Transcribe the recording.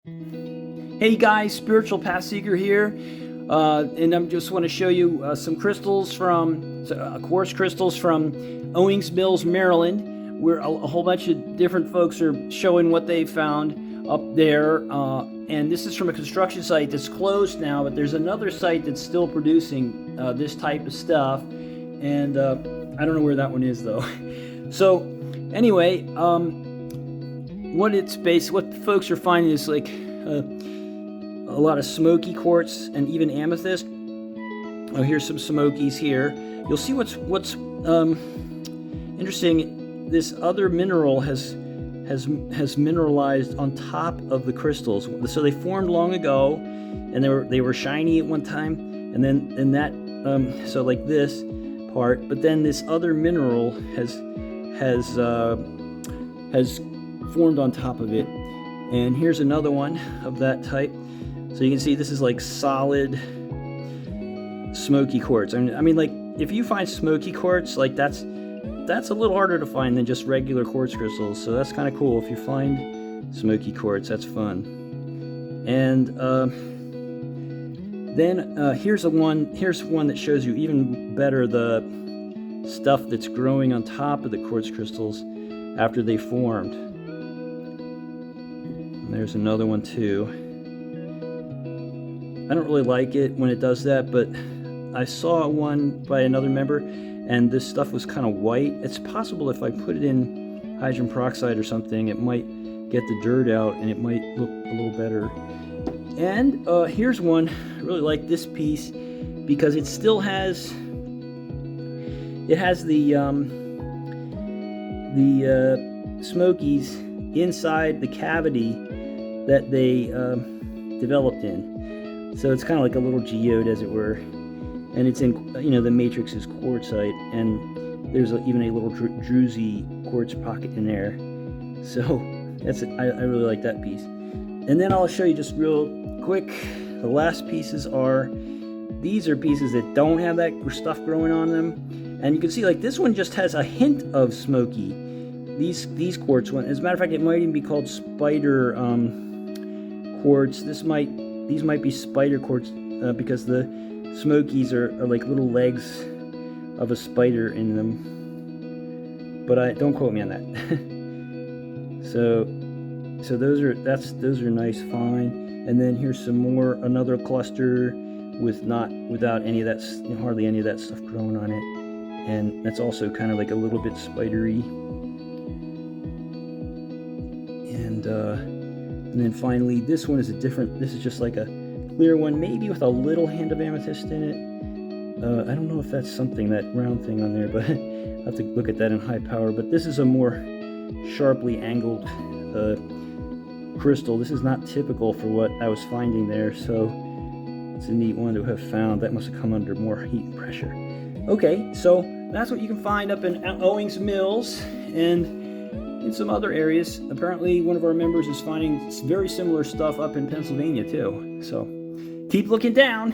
Hey guys, Spiritual Path Seeker here, and I just want to show you some crystals from quartz crystals from Owings Mills, Maryland, where a whole bunch of different folks are showing what they found up there. And this is from a construction site that's closed now, but there's another site that's still producing this type of stuff, and I don't know where that one is though. So anyway, what folks are finding is like a lot of smoky quartz and even amethyst. Oh, here's some smokies here. You'll see what's interesting. This other mineral has mineralized on top of the crystals. So they formed long ago, and they were shiny at one time, and then that so like this part. But then this other mineral has formed on top of it. And here's another one of that type. So you can see this is like solid smoky quartz. I mean, like if you find smoky quartz, like that's a little harder to find than just regular quartz crystals. So that's kind of cool. If you find smoky quartz, that's fun. And then here's one that shows you even better the stuff that's growing on top of the quartz crystals after they formed. And there's another one too. I don't really like it when it does that, but I saw one by another member, and this stuff was kind of white. It's possible if I put it in hydrogen peroxide or something, it might get the dirt out and it might look a little better. And here's one. I really like this piece because it still has the smokies inside the cavity that they developed in. So it's kind of like a little geode, as it were, and it's in, the matrix is quartzite, and there's even a little druzy quartz pocket in there. So I really like that piece. And then I'll show you just real quick. The last pieces these are pieces that don't have that stuff growing on them, and you can see like this one just has a hint of smoky. These quartz ones, as a matter of fact, it might even be called spider quartz. These might be spider quartz because the smokies are like little legs of a spider in them. But don't quote me on that. So those are nice, fine. And then here's some more, another cluster without any of that, hardly any of that stuff growing on it, and that's also kind of like a little bit spidery. And then finally, this one is this is just like a clear one, maybe with a little hint of amethyst in it. I don't know if that's something, that round thing on there, but I'll have to look at that in high power. But this is a more sharply angled crystal. This is not typical for what I was finding there, so it's a neat one to have found. That must have come under more heat and pressure. Okay, so that's what you can find up in Owings Mills and in some other areas. Apparently one of our members is finding very similar stuff up in Pennsylvania too. So keep looking down.